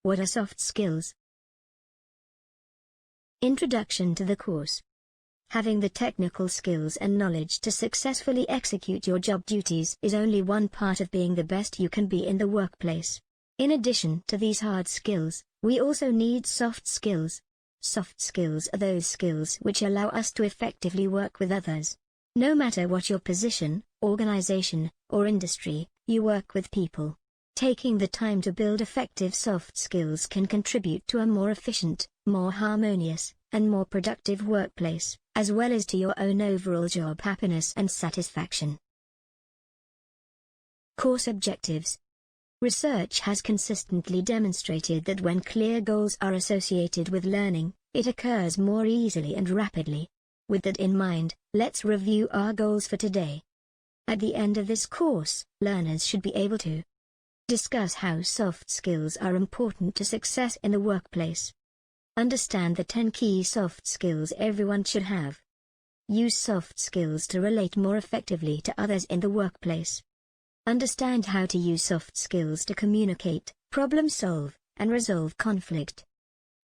What are soft skills? Introduction to the course. Having the technical skills and knowledge to successfully execute your job duties is only one part of being the best you can be in the workplace. In addition to these hard skills, we also need soft skills. Soft skills are those skills which allow us to effectively work with others. No matter what your position, organization, or industry, you work with people. Taking the time to build effective soft skills can contribute to a more efficient, more harmonious, and more productive workplace, as well as to your own overall job happiness and satisfaction. Course objectives. Research has consistently demonstrated that when clear goals are associated with learning, it occurs more easily and rapidly. With that in mind, let's review our goals for today. At the end of this course, learners should be able to discuss how soft skills are important to success in the workplace. Understand the 10 key soft skills everyone should have. Use soft skills to relate more effectively to others in the workplace. Understand how to use soft skills to communicate, problem solve, and resolve conflict.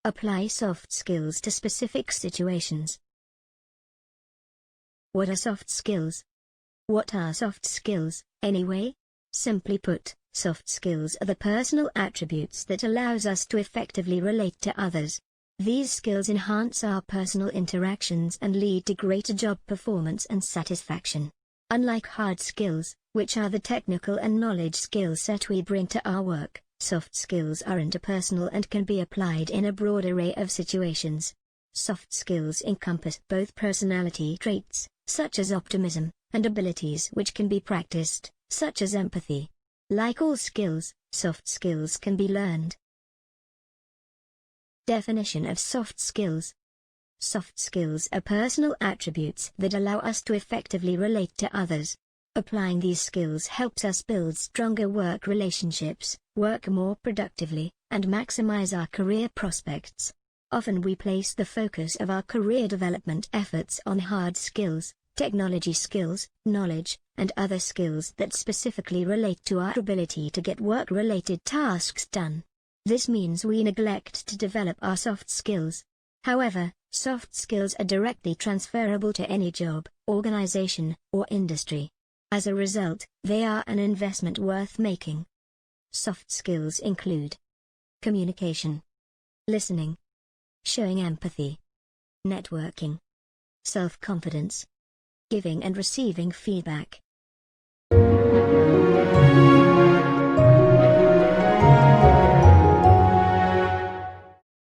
Apply soft skills to specific situations. What are soft skills? What are soft skills, anyway? Simply put, soft skills are the personal attributes that allows us to effectively relate to others. These skills enhance our personal interactions and lead to greater job performance and satisfaction. Unlike hard skills, which are the technical and knowledge skill set we bring to our work, soft skills are interpersonal and can be applied in a broad array of situations. Soft skills encompass both personality traits, such as optimism, and abilities which can be practiced, such as empathy. Like all skills, soft skills can be learned. Definition of soft skills. Soft skills are personal attributes that allow us to effectively relate to others. Applying these skills helps us build stronger work relationships, work more productively, and maximize our career prospects. Often we place the focus of our career development efforts on hard skills, technology skills, knowledge, and other skills that specifically relate to our ability to get work-related tasks done. This means we neglect to develop our soft skills. However, soft skills are directly transferable to any job, organization, or industry. As a result, they are an investment worth making. Soft skills include communication, listening, showing empathy, networking, self-confidence, giving and receiving feedback,